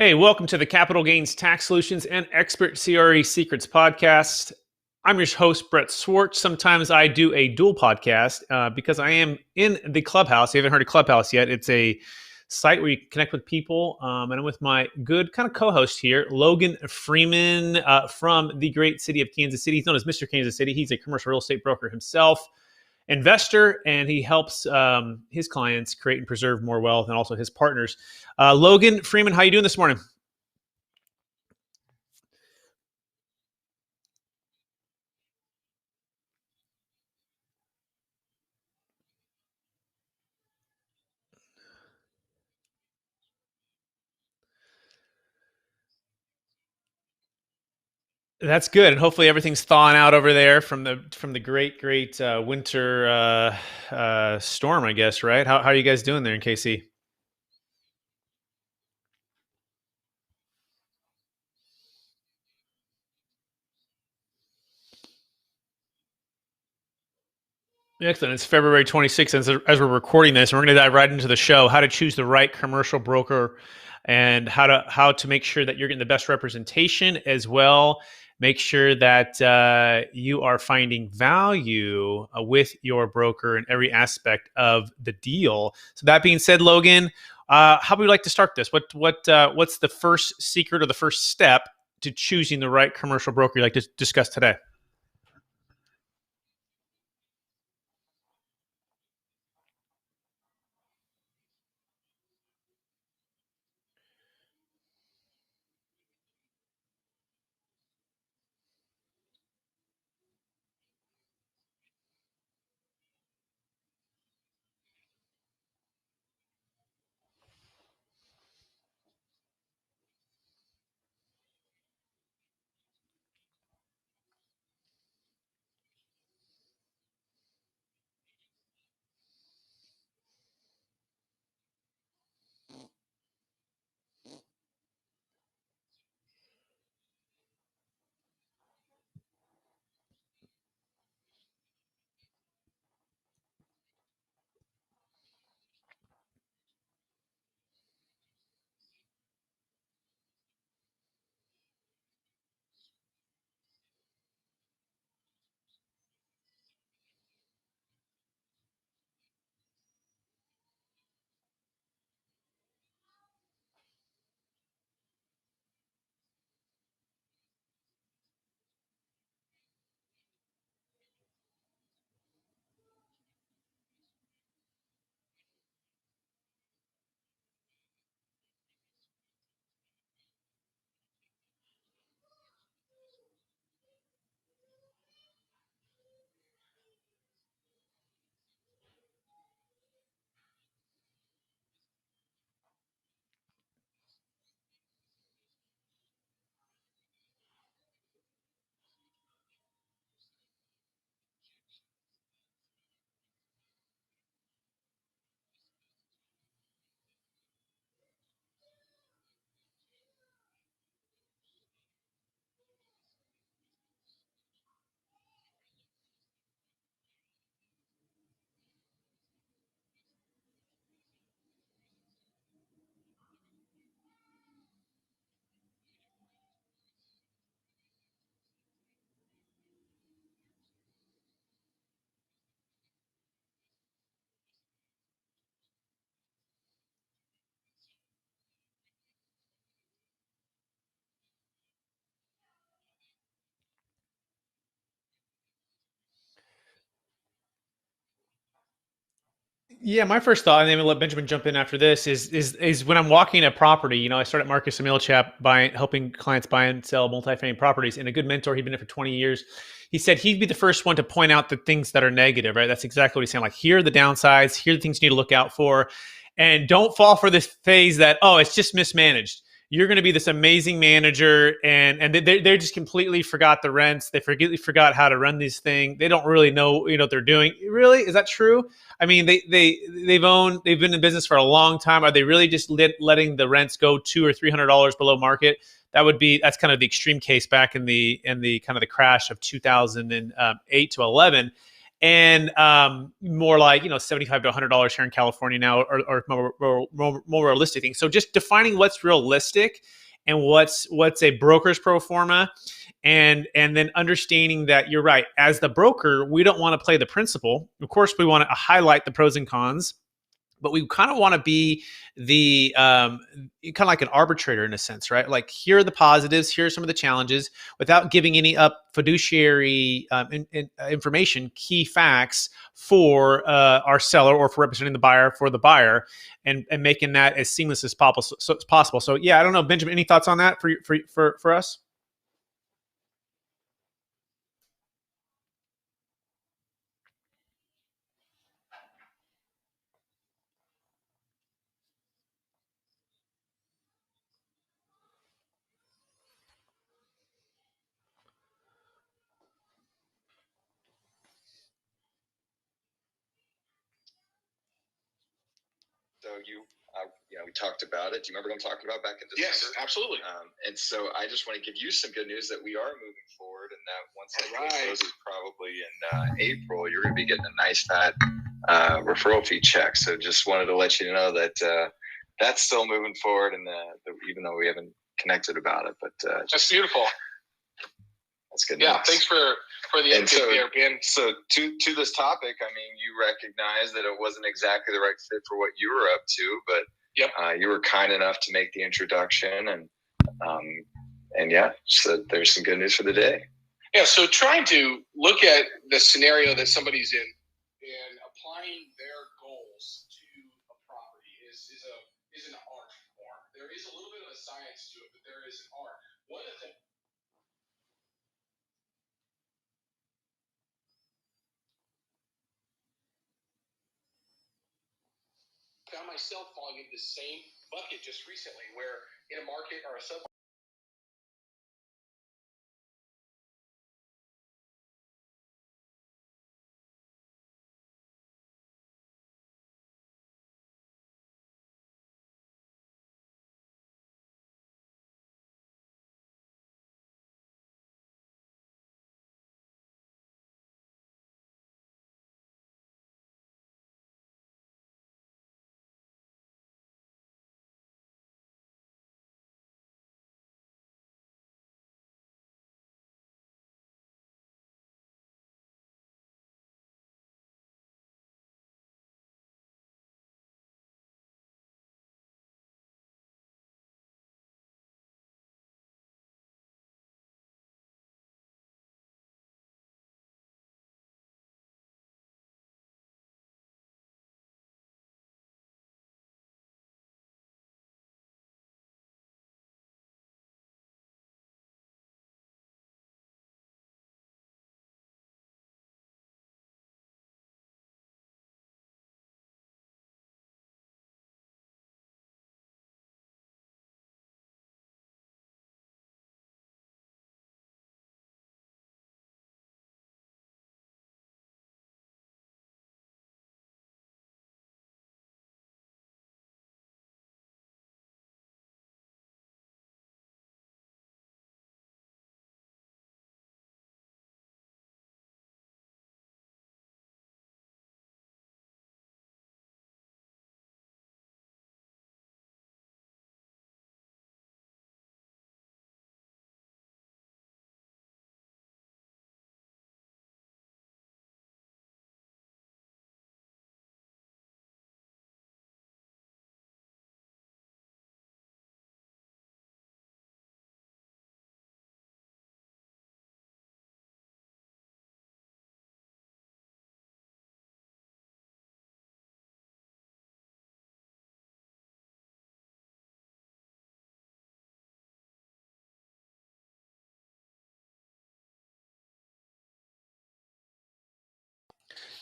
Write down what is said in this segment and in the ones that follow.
Hey, welcome to the Capital Gains Tax Solutions and Expert CRE Secrets podcast. I'm your host, Brett Swarts. Sometimes I do a dual podcast because I am in the Clubhouse. If you haven't heard of Clubhouse yet, it's a site where you can connect with people. And I'm with my good kind of co-host here, Logan Freeman from the great city of Kansas City. He's known as Mr. Kansas City. He's a commercial real estate broker himself, investor, and he helps his clients create and preserve more wealth, and also his partners. Logan Freeman, how you doing this morning? That's good, and hopefully everything's thawing out over there from the great winter storm, I guess. Right? How are you guys doing there in KC? Excellent. It's February 26th as we're recording this, and we're going to dive right into the show: how to choose the right commercial broker, and how to make sure that you're getting the best representation as well. Make sure that you are finding value with your broker in every aspect of the deal. So that being said, Logan, how would we like to start this? What's the first secret or the first step to choosing the right commercial broker you'd like to discuss today? Yeah, my first thought, and then we'll let Benjamin jump in after this, is when I'm walking a property. I started Marcus Emilchap helping clients buy and sell multifamily properties, and a good mentor. He'd been there for 20 years. He said he'd be the first one to point out the things that are negative. Right? That's exactly what he's saying. Like, here are the downsides. Here are the things you need to look out for, and don't fall for this phase that, oh, it's just mismanaged. You're going to be this amazing manager, and they just completely forgot the rents. They forgot how to run this thing. They don't really know what they're doing. Really, is that true? I mean, they've been in business for a long time. Are they really just letting the rents go $200 or $300 below market? That's kind of the extreme case back in the kind of the crash of 2008 to 11. and more like $75 to $100 here in California now, or more realistic things. So just defining what's realistic and what's a broker's pro forma, and then understanding that you're right. As the broker, we don't want to play the principal. Of course, we want to highlight the pros and cons, but we kind of want to be the kind of like an arbitrator in a sense, right? Like, here are the positives, here are some of the challenges, without giving any up fiduciary information, key facts for our seller, or for representing the buyer for the buyer, and making that as seamless as possible. So yeah, I don't know, Benjamin, any thoughts on that for us? So we talked about it. Do you remember what I'm talking about back in December? Yes, absolutely. And so I just want to give you some good news that we are moving forward, and that once that closes, probably in April, you're going to be getting a nice fat referral fee check. So just wanted to let you know that that's still moving forward, and even though we haven't connected about it, but that's beautiful. That's good. Yeah, news. Thanks for the update there, Ben. So to this topic, I mean, you recognize that it wasn't exactly the right fit for what you were up to, but you were kind enough to make the introduction, and yeah, so there's some good news for the day. Yeah, so trying to look at the scenario that somebody's in and applying their goals to a property is an art form. There is a little bit of a science to it, but there is an art. One of the found myself falling into the same bucket just recently, where in a market or a sub.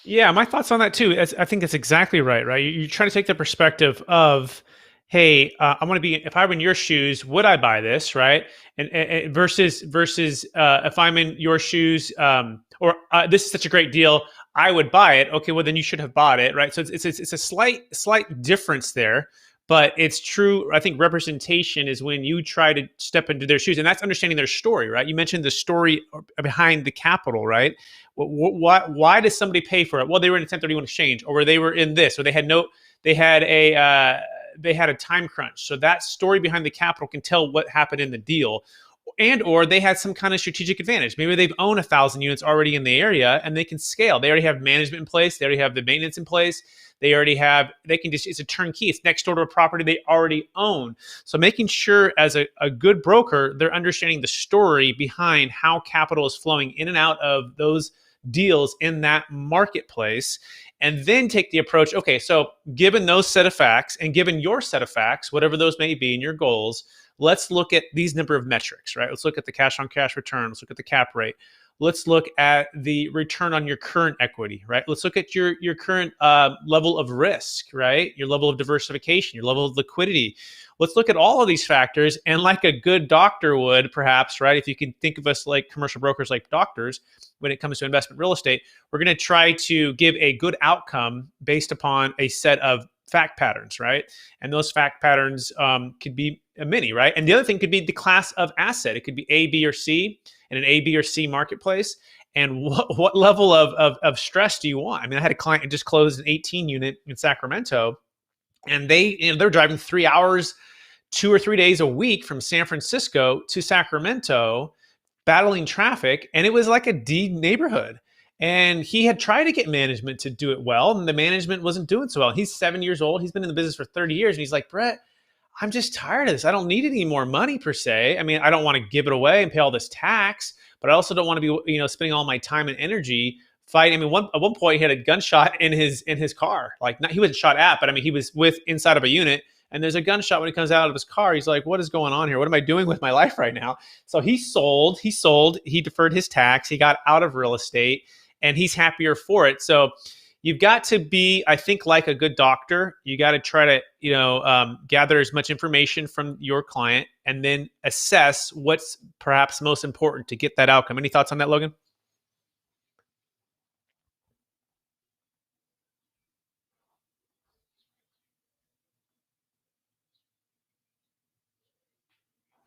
Yeah, my thoughts on that too. I think that's exactly right. Right, you try to take the perspective of, hey, I want to be. If I were in your shoes, would I buy this? Right, and versus if I'm in your shoes, or this is such a great deal, I would buy it. Okay, well then you should have bought it. Right, so it's a slight difference there. But it's true. I think representation is when you try to step into their shoes, and that's understanding their story, right? You mentioned the story behind the capital, right? Why does somebody pay for it? Well, they were in a 1031 exchange, or they were in this, or they had a time crunch. So that story behind the capital can tell what happened in the deal, and or they had some kind of strategic advantage. Maybe they've owned 1,000 units already in the area and they can scale. They already have management in place. They already have the maintenance in place. They can just, it's a turnkey. It's next door to a property they already own. So making sure as a good broker, they're understanding the story behind how capital is flowing in and out of those deals in that marketplace, and then take the approach, okay, so given those set of facts and given your set of facts, whatever those may be and your goals, let's look at these number of metrics, right? Let's look at the cash on cash return. Let's look at the cap rate. Let's look at the return on your current equity, right? Let's look at your current level of risk, right? Your level of diversification, your level of liquidity. Let's look at all of these factors, and like a good doctor would, perhaps, right? If you can think of us like commercial brokers, like doctors, when it comes to investment real estate, we're going to try to give a good outcome based upon a set of fact patterns, right? And those fact patterns could be many, right? And the other thing could be the class of asset. It could be A, B, or C in an A, B, or C marketplace. And what level of stress do you want? I mean, I had a client who just closed an 18 unit in Sacramento, and they're driving 3 hours, 2 or 3 days a week from San Francisco to Sacramento, battling traffic, and it was like a D neighborhood. And he had tried to get management to do it well, and the management wasn't doing so well. He's 7 years old. He's been in the business for 30 years, and he's like, Brett, I'm just tired of this. I don't need any more money per se. I mean, I don't want to give it away and pay all this tax, but I also don't want to be, spending all my time and energy fighting. I mean, at one point he had a gunshot in his car. Like, not, he wasn't shot at, but I mean, he was inside of a unit, and there's a gunshot when he comes out of his car. He's like, what is going on here? What am I doing with my life right now? So he deferred his tax, he got out of real estate, and he's happier for it. So you've got to be, I think, like a good doctor. You got to try to, gather as much information from your client and then assess what's perhaps most important to get that outcome. Any thoughts on that, Logan?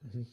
Mhm.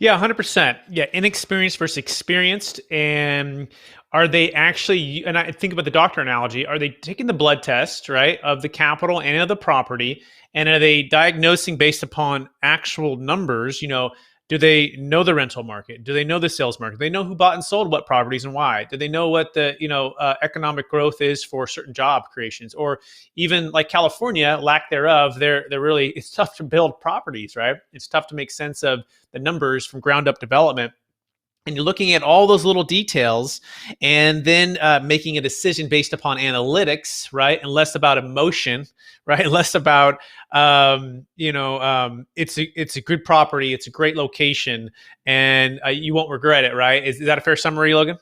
Yeah, 100%. Yeah, inexperienced versus experienced. And are they actually, and I think about the doctor analogy, are they taking the blood test, right, of the capital and of the property? And are they diagnosing based upon actual numbers? Do they know the rental market? Do they know the sales market? Do they know who bought and sold what properties and why? Do they know what the economic growth is for certain job creations, or even like California, lack thereof? They're really, it's tough to build properties, right? It's tough to make sense of the numbers from ground up development. And you're looking at all those little details, and then making a decision based upon analytics, right? And less about emotion, right? Less about, it's a good property, it's a great location, and you won't regret it, right? Is that a fair summary, Logan?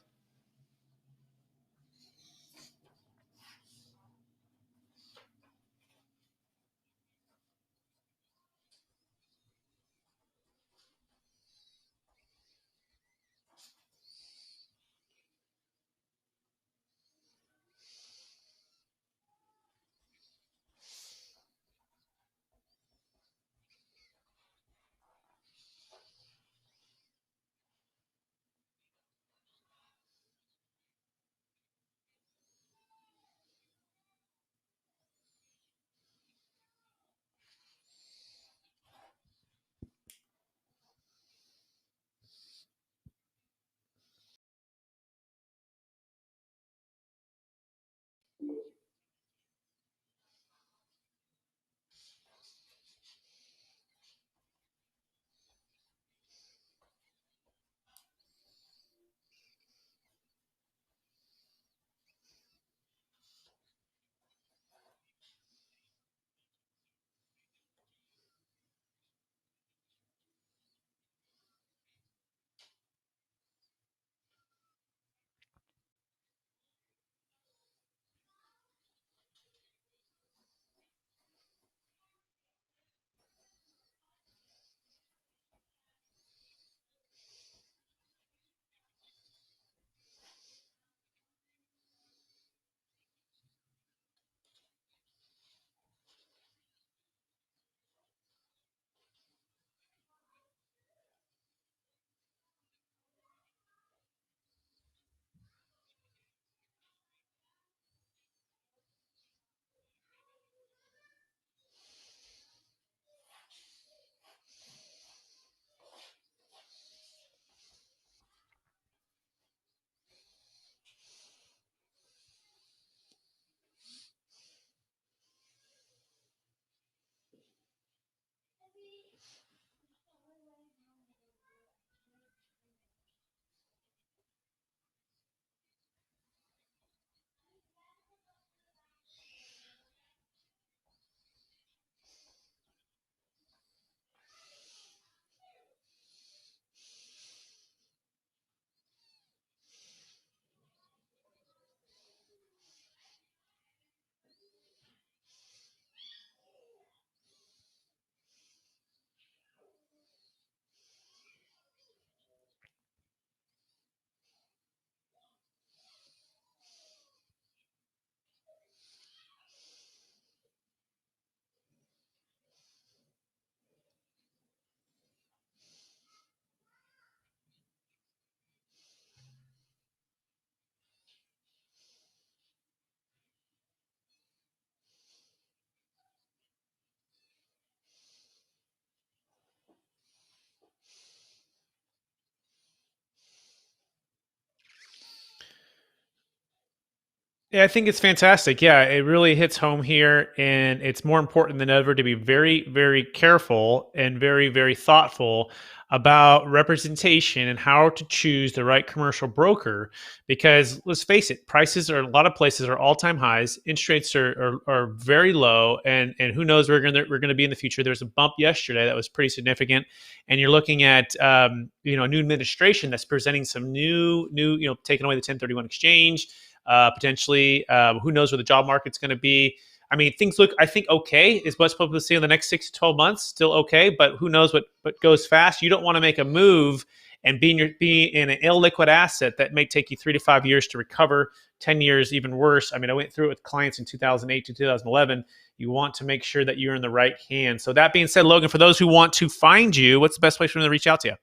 Yeah, I think it's fantastic. Yeah, it really hits home here. And it's more important than ever to be very, very careful and very, very thoughtful about representation and how to choose the right commercial broker. Because let's face it, prices are a lot of places are all-time highs. Interest rates are very low, and who knows where we're gonna be in the future. There's a bump yesterday that was pretty significant, and you're looking at a new administration that's presenting some new taking away the 1031 exchange, potentially. Who knows where the job market's going to be? I mean, things look, I think, okay. Is what's supposed to see in the next 6 to 12 months still okay? But who knows what goes fast? You don't want to make a move and be in an illiquid asset that may take you 3 to 5 years to recover. 10 years, even worse. I mean, I went through it with clients in 2008 to 2011. You want to make sure that you're in the right hands. So that being said, Logan, for those who want to find you, what's the best place for them to reach out to you?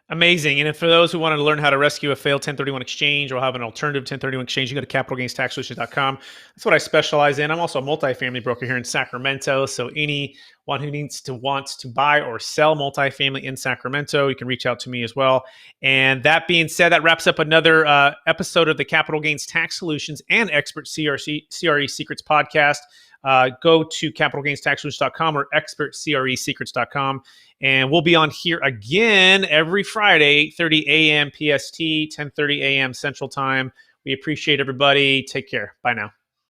Amazing. And if for those who want to learn how to rescue a failed 1031 exchange or have an alternative 1031 exchange, you go to capitalgainstaxsolutions.com. That's what I specialize in. I'm also a multifamily broker here in Sacramento. So anyone who wants to buy or sell multifamily in Sacramento, you can reach out to me as well. And that being said, that wraps up another episode of the Capital Gains Tax Solutions and Expert CRE Secrets podcast. Go to capitalgainstaxsolutions.com or expertcresecrets.com. And we'll be on here again every Friday, 8:30 a.m. PST, 10:30 a.m. Central Time. We appreciate everybody. Take care. Bye now.